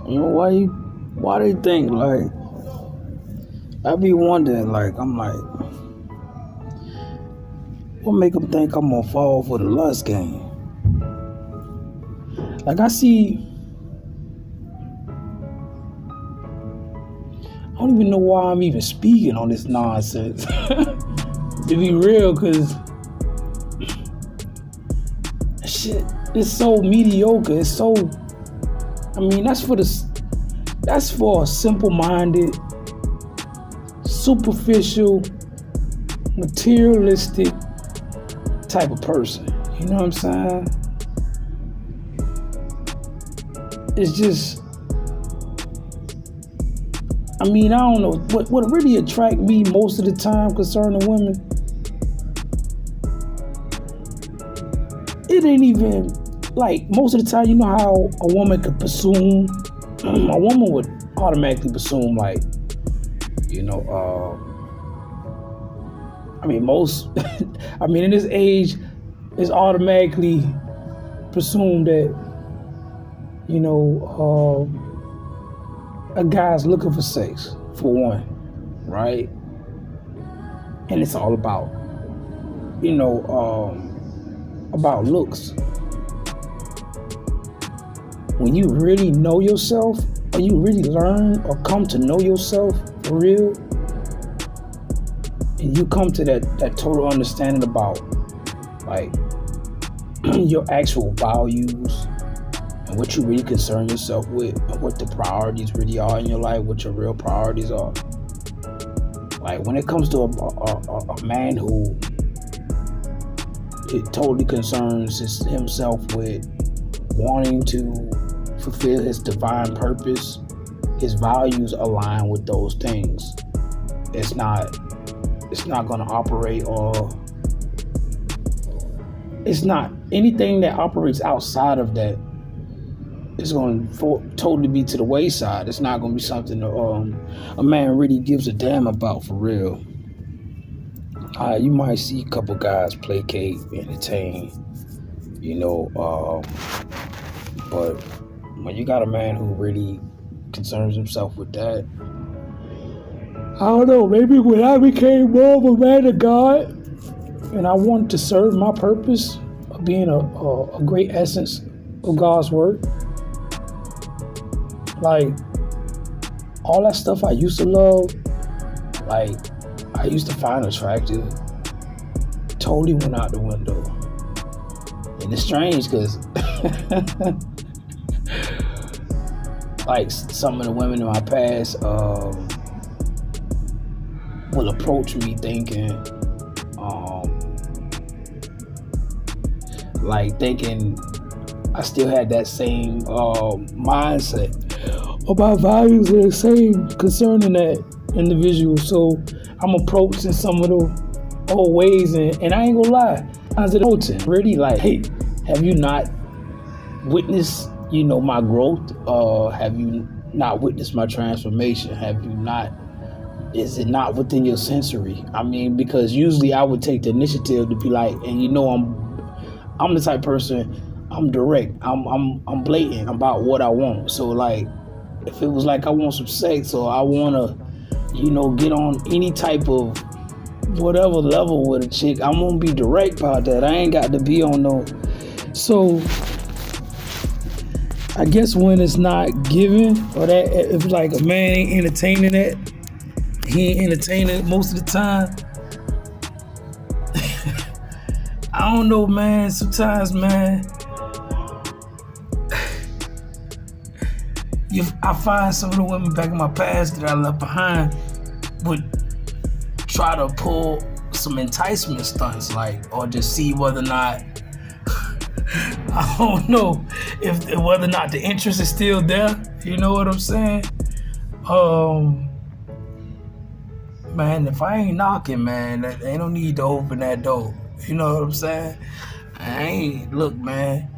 You know why they think like I be wondering like I'm like what make them think I'm gonna fall for the lust game? Like I don't even know why I'm even speaking on this nonsense. To be real, cause shit is so mediocre. It's so I mean that's for a simple-minded, superficial, materialistic type of person. You know what I'm saying? It's just I mean, I don't know what really attract me most of the time concerning women. It ain't even like most of the time. You know how a woman could presume. A woman would automatically presume, like, you know. I mean, most. I mean, in this age, it's automatically presumed that, you know, a guy's looking for sex, for one, right? And it's all about, you know, about looks. When you really know yourself, or you really learn or come to know yourself for real, and you come to that total understanding about, like, your actual values, and what you really concern yourself with, and what the priorities really are in your life, what your real priorities are. Like when it comes to a man who it totally concerns himself with wanting to fulfill his divine purpose, his values align with those things. It's not gonna operate, or it's not anything that operates outside of that. It's going to totally be to the wayside. It's not going to be something a man really gives a damn about for real. You might see a couple guys placate, entertain, you know, but when you got a man who really concerns himself with that, I don't know, maybe when I became more of a man of God and I wanted to serve my purpose of being a great essence of God's word, like, all that stuff I used to love, like, I used to find attractive, totally went out the window. And it's strange because, like, some of the women in my past will approach me thinking I still had that same mindset. My values are the same concerning that individual. So I'm approaching some of the old ways, and I ain't gonna lie, I was approaching really like, hey, have you not witnessed, you know, my growth? Have you not witnessed my transformation? Have you not? Is it not within your sensory? I mean, because usually I would take the initiative to be like, and you know, I'm the type of person. I'm direct. I'm blatant about what I want. So like, if it was like I want some sex, or I want to, you know, get on any type of whatever level with a chick, I'm gonna be direct about that. I ain't got to be on no. So I guess when it's not given, or that if like a man ain't entertaining that, he ain't entertaining it most of the time. I don't know, man. Sometimes, man, I find some of the women back in my past that I left behind would try to pull some enticement stunts, like, or just see whether or not I don't know if whether or not the interest is still there. You know what I'm saying? Man, if I ain't knocking, man, they don't need to open that door. You know what I'm saying? Look, man,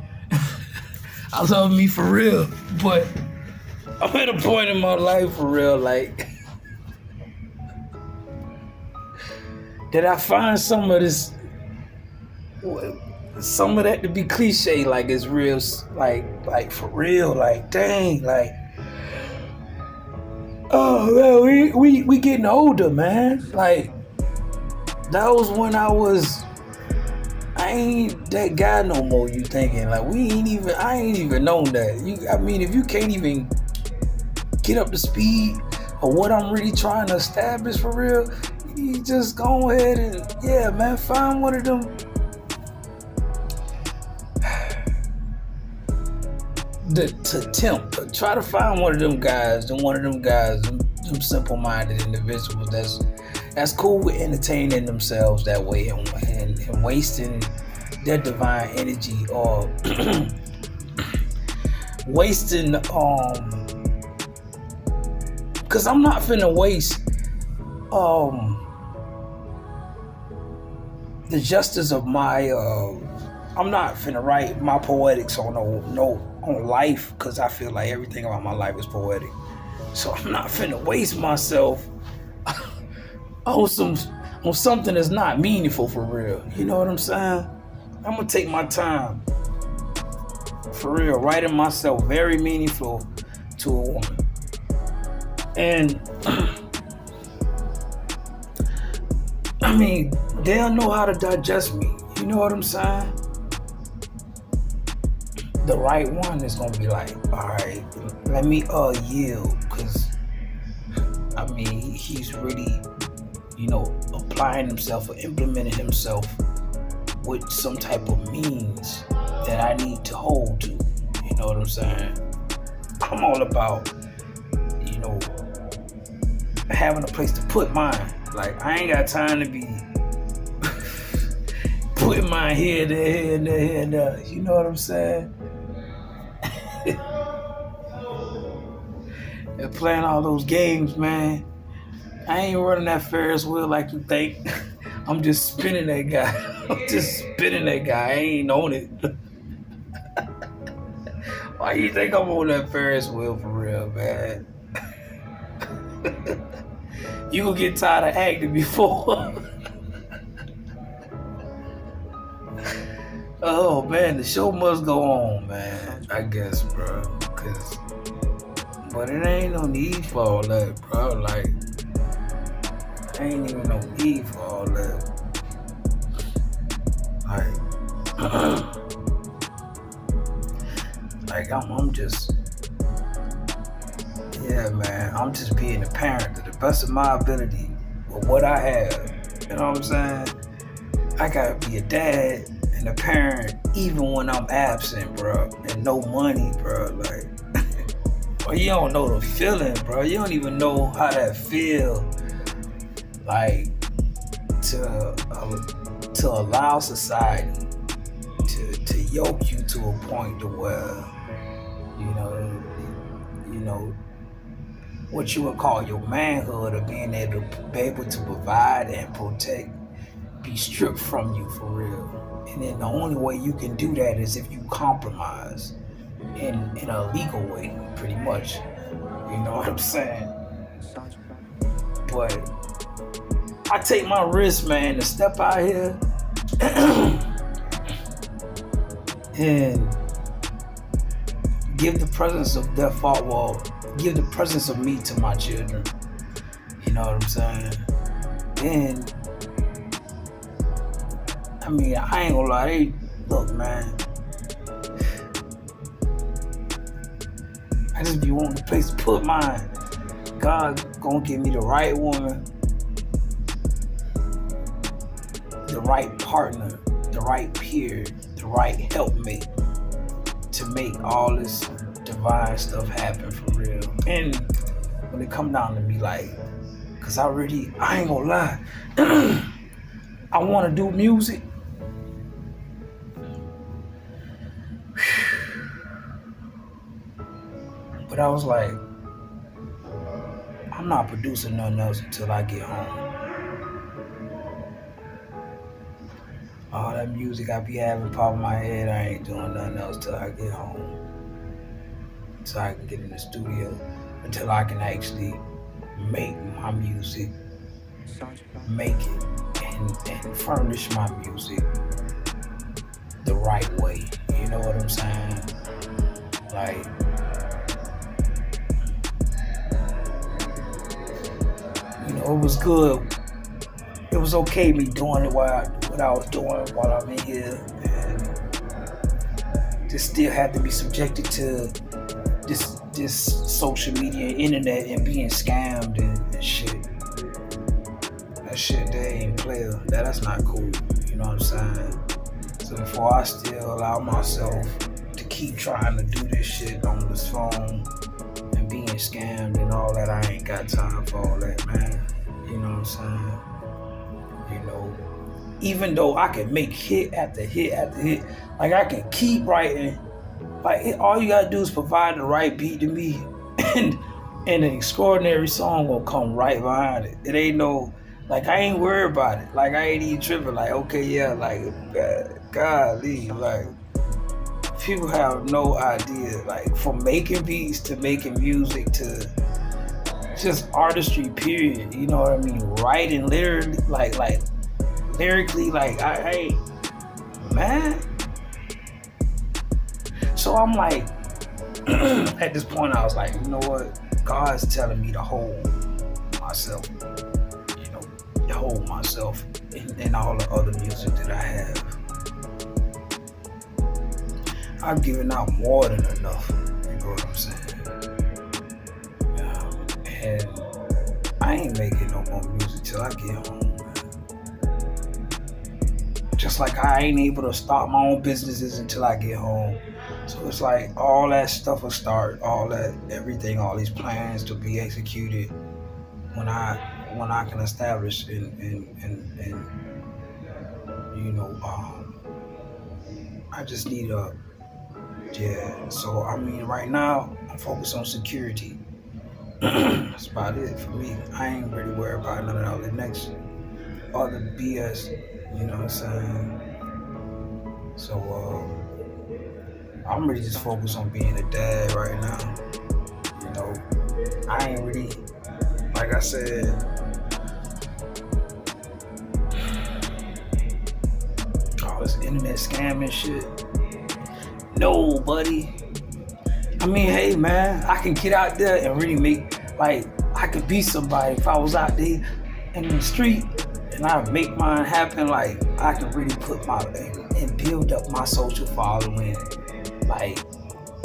I love me for real, but I'm at a point in my life for real, like, that I find some of this, some of that to be cliche, like it's real, like for real, like dang, like oh man, we getting older, man. Like that was when I ain't that guy no more. You thinking like I ain't even known that. I mean, if you can't even get up to speed of what I'm really trying to establish for real, you just go ahead and yeah, man, find one of them. Try to find one of them guys, them simple-minded individuals that's cool with entertaining themselves that way and wasting their divine energy or wasting because I'm not finna waste the justice of my I'm not finna write my poetics on on life because I feel like everything about my life is poetic. So I'm not finna waste myself on something that's not meaningful for real. You know what I'm saying? I'm gonna take my time for real, writing myself very meaningful to a woman. And I mean, they'll know how to digest me. You know what I'm saying? The right one is gonna be like, all right, let me yield, because I mean he's really, applying himself or implementing himself with some type of means that I need to hold to. You know what I'm saying? I'm all about, having a place to put mine. Like I ain't got time to be putting mine here, there, and there. You know what I'm saying? And playing all those games, man. I ain't running that Ferris wheel like you think. I'm just spinning that guy. I ain't on it. Why you think I'm on that Ferris wheel for real, man? You gonna get tired of acting before. Oh man, the show must go on, man. I guess, bro. But it ain't no need for all that, bro. Like, ain't even no need for all that. Like, I'm just, yeah, man. I'm just being a parent to the best of my ability with what I have. You know what I'm saying? I gotta be a dad and a parent even when I'm absent, bro, and no money, bro. Like, well, you don't know the feeling, bro. You don't even know how that feel. Like, to allow society to yoke you to a point to where, what you would call your manhood or being able to provide and protect be stripped from you for real. And then the only way you can do that is if you compromise in a legal way, pretty much. You know what I'm saying? But I take my risk, man, to step out here and give the presence of give the presence of me to my children. You know what I'm saying? And I mean, I ain't gonna lie, look, man, I just be wanting a place to put mine. God gonna give me the right woman, the right partner, the right peer, the right helpmate to make all this divine stuff happen for real. And when it come down to me, like, cause I ain't gonna lie, I wanna do music. But I was like, I'm not producing nothing else until I get home. All that music I be having pop in my head, I ain't doing nothing else till I get home. So I can get in the studio until I can actually make my music, make it, and furnish my music the right way. You know what I'm saying? Like, it was good. It was okay me doing it what I was doing while I'm in here, and just still had to be subjected to this social media, internet, and being scammed and shit. That shit, they ain't player. That's not cool. You know what I'm saying? So before I still allow myself to keep trying to do this shit on this phone and being scammed and all that, I ain't got time for all that, man. You know what I'm saying? Even though I can make hit after hit after hit, like I can keep writing, like all you gotta do is provide the right beat to me, and an extraordinary song will come right behind it. It ain't no, like, I ain't worried about it. Like, I ain't even tripping. Like, okay, yeah, like, golly, like, people have no idea. Like, from making beats to making music to just artistry, period. You know what I mean? Writing literally, like lyrically, like, I ain't, man. So I'm like, at this point, I was like, you know what? God's telling me to hold myself, hold myself in all the other music that I have. I've given out more than enough, you know what I'm saying? And I ain't making no more music till I get home, man. Just like I ain't able to start my own businesses until I get home. So it's like all that stuff will start, all that, everything, all these plans to be executed when I can establish and I just need so I mean, right now I'm focused on security. That's about it for me. I ain't really worried about none of the next other BS, you know what I'm saying? So I'm really just focused on being a dad right now. I ain't really, like I said, all this internet scamming shit. No, buddy. I mean, hey, man, I can get out there and really make, like, I could be somebody if I was out there in the street and I make mine happen. Like, I can really put and build up my social following, like,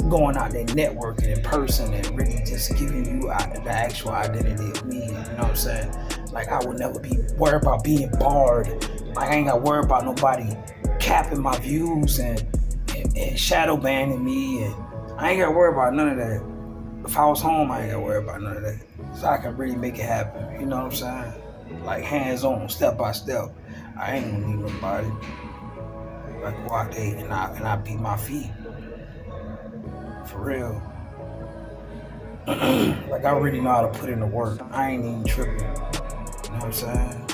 going out there networking in person and really just giving you the actual identity of me, you know what I'm saying? Like, I would never be worried about being barred. Like, I ain't got to worry about nobody capping my views and shadow banning me, and I ain't got to worry about none of that. If I was home, I ain't got to worry about none of that. So I can really make it happen, you know what I'm saying? Like, hands on, step by step. I ain't gonna need nobody. Like, go out there and I beat my feet. For real. Like, I already know how to put in the work. I ain't even tripping. You know what I'm saying?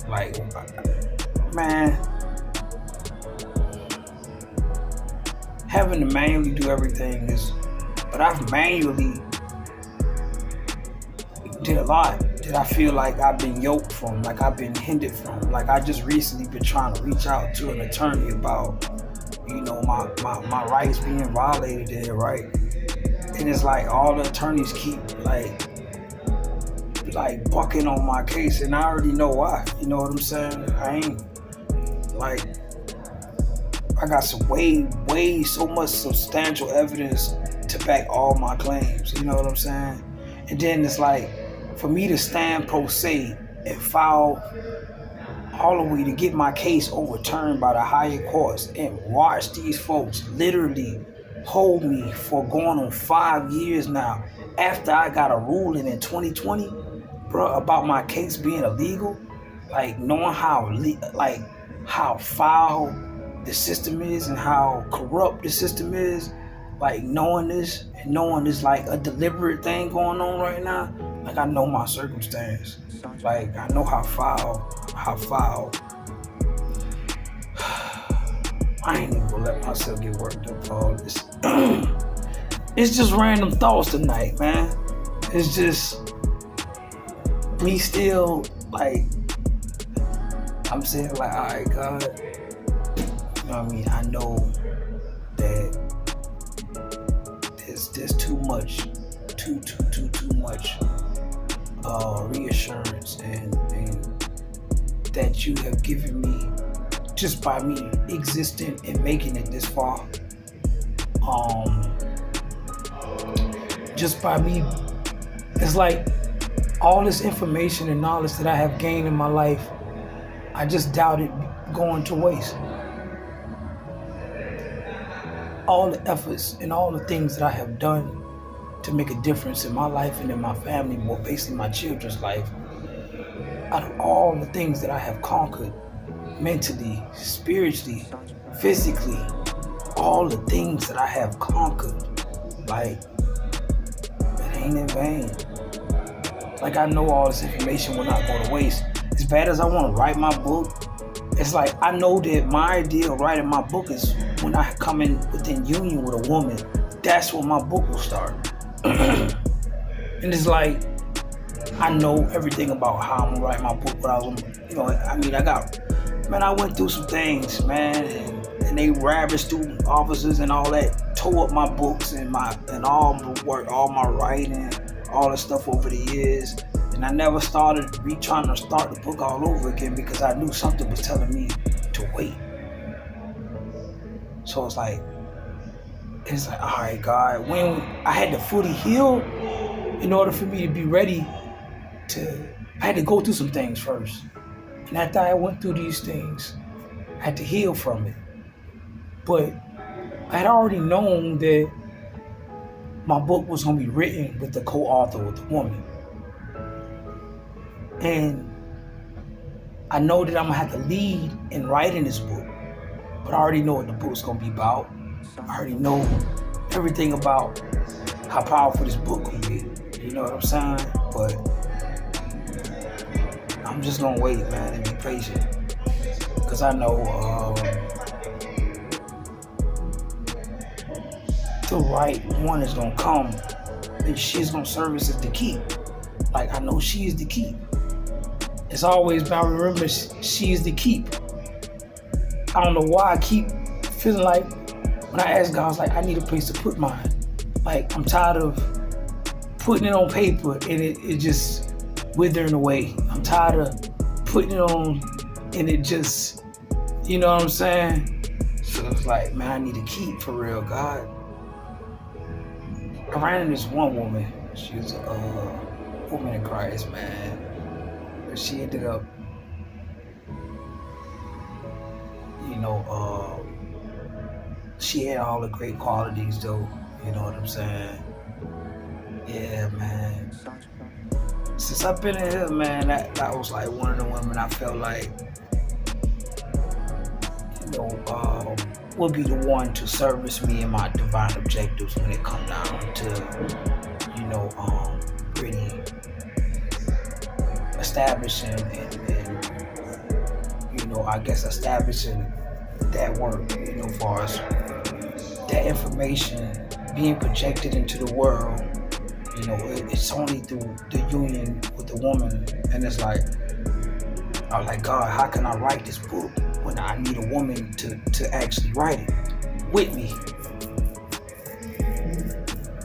Like, man, having to manually do everything but I've manually did a lot that I feel like I've been yoked from, like I've been hindered from. Like, I just recently been trying to reach out to an attorney about, my rights being violated there, right? And it's like all the attorneys keep like bucking on my case, and I already know why. You know what I'm saying? I ain't like, I got some way so much substantial evidence to back all my claims. You know what I'm saying? And then it's like, for me to stand pro se and file all the way to get my case overturned by the higher courts and watch these folks literally hold me for going on 5 years now after I got a ruling in 2020, bro, about my case being illegal. Like, knowing how foul the system is and how corrupt the system is, like, knowing this and knowing there's like a deliberate thing going on right now. Like, I know my circumstance. Like, I know how foul. I ain't even gonna let myself get worked up for all this. It's just random thoughts tonight, man. It's just me still, like, I'm saying, like, all right, God, know what I mean? I know that there's too much, too much reassurance and that you have given me just by me existing and making it this far. Just by me, it's like all this information and knowledge that I have gained in my life, I just doubt it going to waste. All the efforts and all the things that I have done to make a difference in my life and in my family, more basically my children's life, out of all the things that I have conquered mentally, spiritually, physically, all the things that I have conquered, like, it ain't in vain. Like, I know all this information will not go to waste. As bad as I want to write my book, it's like I know that my idea of writing my book is when I come in within union with a woman, that's when my book will start. And it's like, I know everything about how I'm gonna write my book, but I went through some things, man, and they ravaged student officers and all that, tore up my books and all the work, all my writing, all the stuff over the years. And I never started trying to start the book all over again because I knew something was telling me to wait. So it's like, all right, God, when I had to fully heal, in order for me to be ready I had to go through some things first. And after I went through these things, I had to heal from it. But I had already known that my book was going to be written with the co-author, with the woman. And I know that I'm going to have to lead in writing this book. But I already know what the book's going to be about. I already know everything about how powerful this book will be. You know what I'm saying? But I'm just going to wait, man, and be patient. Because I know the right one is going to come. And she's going to serve us as the key. Like, I know she is the key. It's always about remembering she is the keep. I don't know why I keep feeling like when I ask God, I was like, I need a place to put mine. Like, I'm tired of putting it on paper and it just withering away. I'm tired of putting it on and it just, you know what I'm saying? So it's like, man, I need to keep for real, God. I ran into this one woman. She was a woman in Christ, man. But she ended up, she had all the great qualities though, you know what I'm saying? Yeah, man. Since I've been in here, man, that was like one of the women I felt like, would be the one to service me in my divine objectives when it comes down to, really establishing and establishing that work, as far as that information being projected into the world. It's only through the union with the woman. And it's like, I was like, God, how can I write this book when I need a woman to actually write it with me?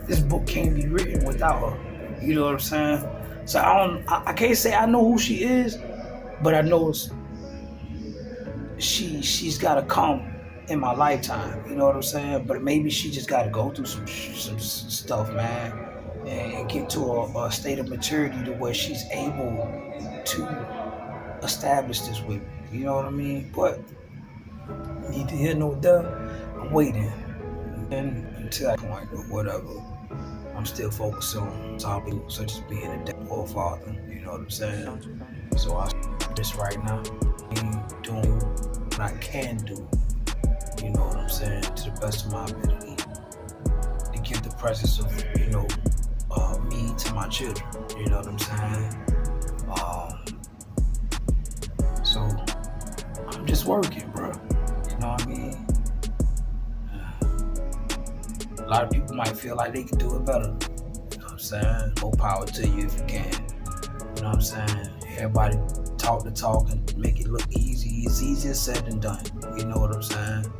This book can't be written without her. You know what I'm saying? So I can't say I know who she is, but I know she's got to come in my lifetime. You know what I'm saying? But maybe she just got to go through some stuff, man, and get to a state of maturity to where she's able to establish this with me. You know what I mean? But neither here nor there, I'm waiting. And until that point or whatever, I'm still focused on topics such as being a dad or a father. You know what I'm saying? So I this right now, doing what I can do. You know what I'm saying? To the best of my ability, to give the presence of me to my children. You know what I'm saying? So I'm just working, bro. You know what I mean? A lot of people might feel like they can do it better. You know what I'm saying? More power to you if you can. You know what I'm saying? Everybody talk the talk and make it look easy. It's easier said than done. You know what I'm saying?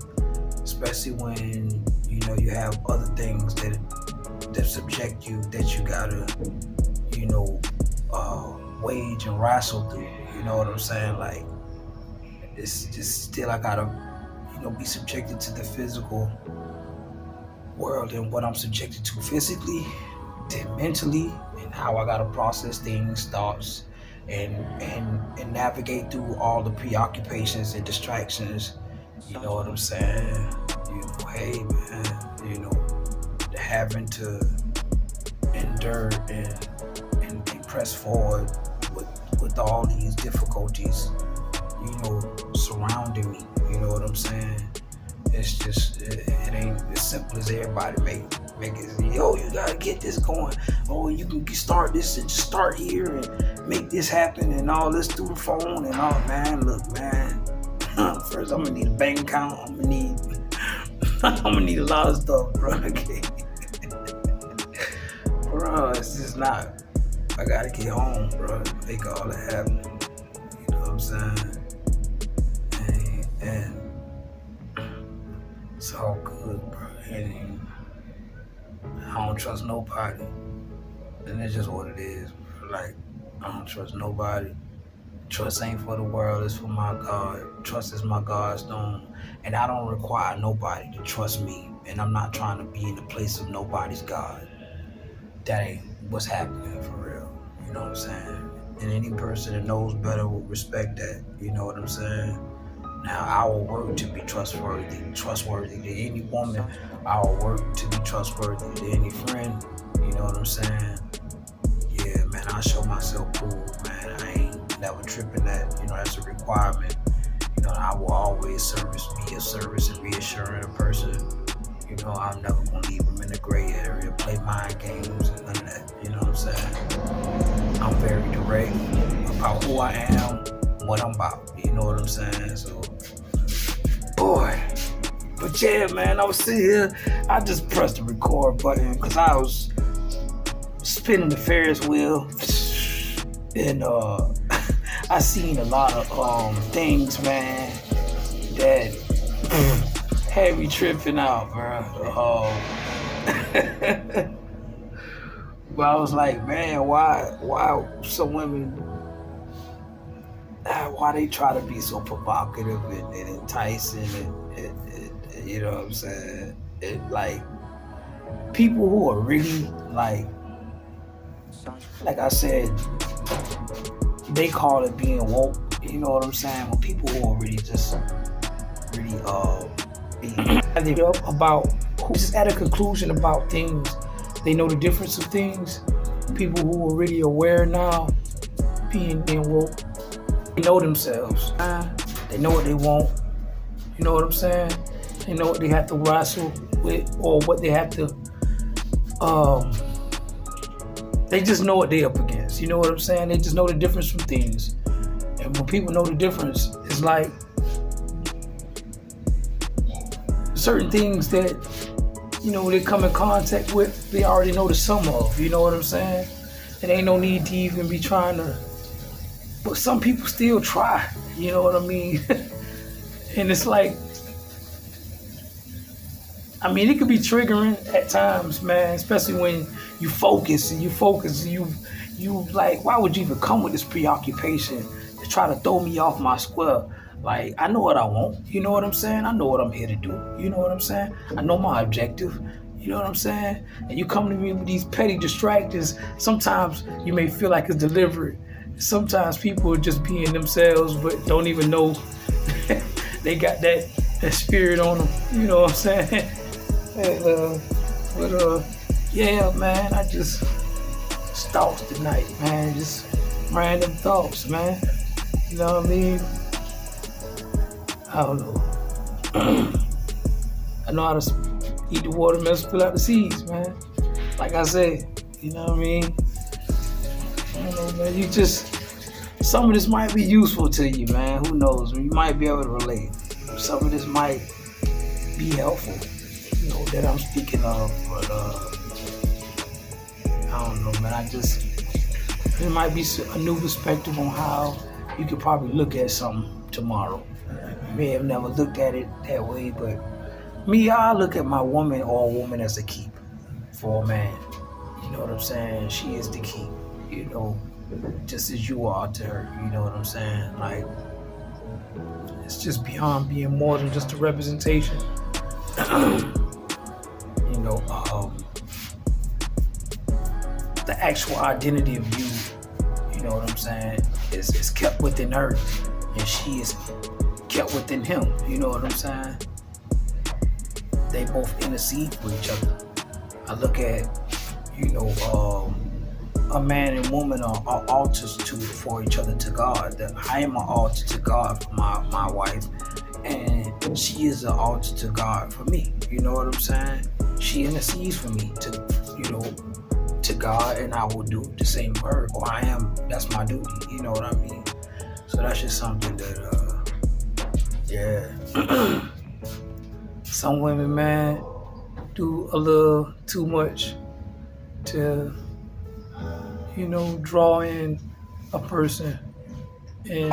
especially when you have other things that subject you, that you gotta wage and wrestle through. You know what I'm saying? Like, it's just still, I gotta be subjected to the physical world and what I'm subjected to physically, then mentally, and how I gotta process things, thoughts, and navigate through all the preoccupations and distractions. You know what I'm saying? Hey man, having to endure and press forward with all these difficulties, surrounding me. You know what I'm saying? It's just, it ain't as simple as everybody make it. Yo, you gotta get this going. Oh, you can start this and just start here and make this happen and all this through the phone and all. Man, look, man. First, I'm gonna need a bank account. I'm gonna need a lot of stuff, bro. Okay. Bro, it's just not. I gotta get home, bro. Make all that happen. You know what I'm saying? And it's all good, bro. And I don't trust nobody. And it's just what it is, bro. Like, I don't trust nobody. Trust ain't for the world, it's for my God. Trust is my God's stone. And I don't require nobody to trust me. And I'm not trying to be in the place of nobody's God. That ain't what's happening for real. You know what I'm saying? And any person that knows better will respect that. You know what I'm saying? Now, I will work to be trustworthy to any woman. I will work to be trustworthy to any friend. You know what I'm saying? Yeah, man, I show myself cool, man. I ain't never tripping that. That's a requirement. I will always be a service and reassuring a person. I'm never gonna leave them in the gray area, play mind games and none of that. You know what I'm saying? I'm very direct about who I am, what I'm about. You know what I'm saying? So, boy. But yeah, man, I was sitting here. I just pressed the record button because I was spinning the Ferris wheel, and I seen a lot of things, man, that had me tripping out, bro. But I was like, man, why some women, why they try to be so provocative and enticing and you know what I'm saying? Like, people who are really like I said, they call it being woke. You know what I'm saying? When people who are really being about, who's just at a conclusion about things, they know the difference of things. People who are really aware now, being woke, they know themselves. They know what they want. You know what I'm saying? They know what they have to wrestle with, or what they have to. They just know what they're up against. You know what I'm saying? They just know the difference from things. And when people know the difference, it's like certain things that, they come in contact with, they already know the sum of. You know what I'm saying? It ain't no need to even be trying to. But some people still try. You know what I mean? And it's like, it could be triggering at times, man, especially when you focus, you like, why would you even come with this preoccupation to try to throw me off my square? Like, I know what I want, you know what I'm saying? I know what I'm here to do, you know what I'm saying? I know my objective, you know what I'm saying? And you come to me with these petty distractions. Sometimes you may feel like it's deliberate. Sometimes people are just being themselves, but don't even know they got that spirit on them, you know what I'm saying? Yeah, man, I just thoughts tonight, man. Just random thoughts, man. You know what I mean? I don't know. I know how to eat the watermelon, spill out the seeds, man. Like I said, you know what I mean? I don't know, man. Some of this might be useful to you, man. Who knows? You might be able to relate. Some of this might be helpful, that I'm speaking of, but I don't know, man. There might be a new perspective on how you could probably look at something tomorrow. You may have never looked at it that way, but Me, I look at my woman or a woman as a keep for a man. You know what I'm saying? She is the keep, you know, just as you are to her. You know what I'm saying? Like, it's just beyond being more than just a representation. You know, the actual identity of you, you know what I'm saying, is kept within her, and she is kept within him. You know what I'm saying? They both intercede for each other. I look at, you know, a man and woman are altars for each other to God. That I am an altar to God for my wife, and she is an altar to God for me. You know what I'm saying? She intercedes for me to, you know, to God, and I will do the same for her. Or that's my duty. You know what I mean? So that's just something that, yeah. Some women, man, do a little too much to, you know, draw in a person, and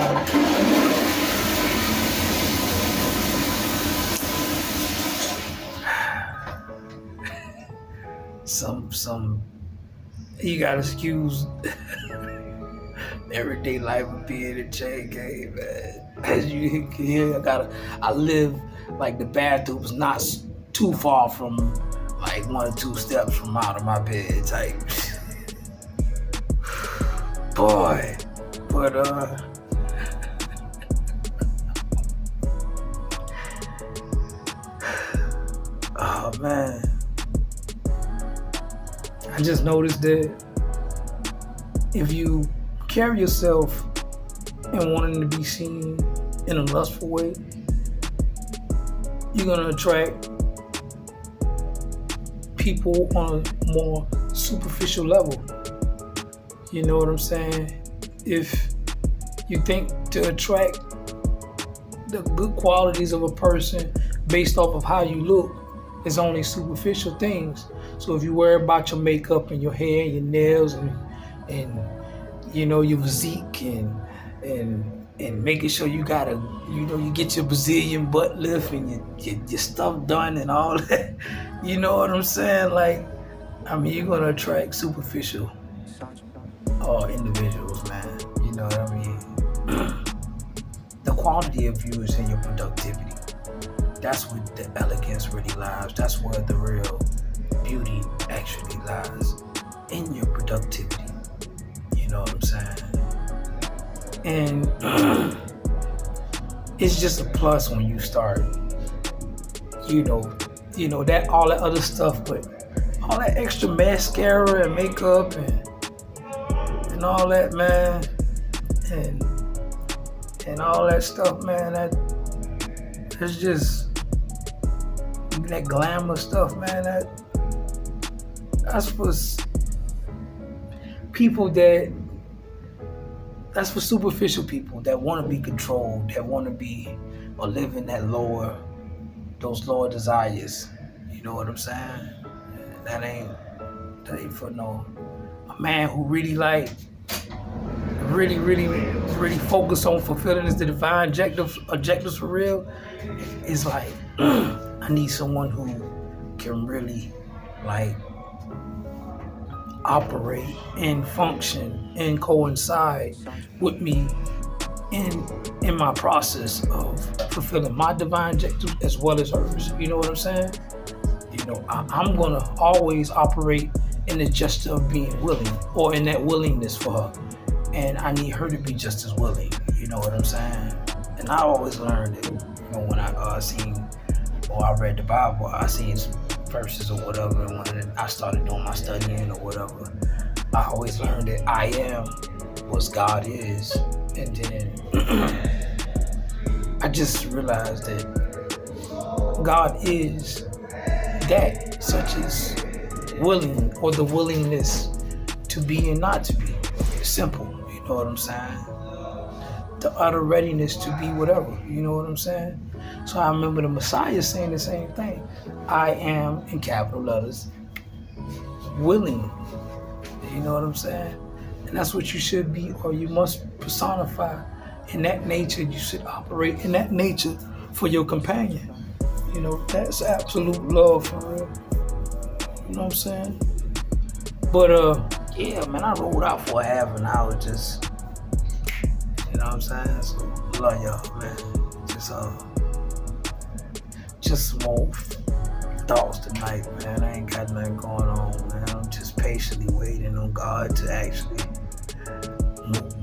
some you gotta excuse everyday life of being a JK, man. As you can hear, I live like the bathroom's not too far from like 1 or 2 steps from out of my bed type. Boy, but oh man, I just noticed that if you carry yourself and wanting to be seen in a lustful way, you're gonna attract people on a more superficial level. You know what I'm saying? If you think to attract the good qualities of a person based off of how you look, it's only superficial things. So if you worry about your makeup and your hair and your nails and you know, your physique and making sure you got you get your Brazilian butt lift and your stuff done and all that, you know what I'm saying? Like, I mean, you're gonna attract superficial individuals, man. You know what I mean? The quality of you is in your productivity. That's where the elegance really lies. That's where the real beauty actually lies, in your productivity. You know what I'm saying? And it's just a plus when you start, you know that all that other stuff, but all that extra mascara and makeup and all that, man, and all that stuff, man, that's just that glamour stuff, man. That's for people that's for superficial people that want to be controlled, that want to be or live in those lower desires. You know what I'm saying? That ain't for a man who really really focus on fulfilling the divine objectives for real. Is like, I need someone who can really like operate and function and coincide with me in my process of fulfilling my divine objectives as well as hers. You know what I'm saying? You know, I'm gonna always operate in the gesture of being willing, or in that willingness for her, and I need her to be just as willing. You know what I'm saying? And I always learned it, you know, when I read the Bible, I seen some verses or whatever, and when I started doing my studying or whatever, I always learned that I am what God is. And then I just realized that God is that, such as willing, or the willingness to be and not to be. Simple, you know what I'm saying? The utter readiness to be whatever, you know what I'm saying? So I remember the Messiah saying the same thing. I am, in capital letters, willing. You know what I'm saying? And that's what you should be, or you must personify in that nature. You should operate in that nature for your companion. You know, that's absolute love for real. You know what I'm saying? But yeah, man, I rolled out for a half an hour just, you know what I'm saying? So love y'all, man. Just some more thoughts tonight, man. I ain't got nothing going on, man. I'm just patiently waiting on God to actually move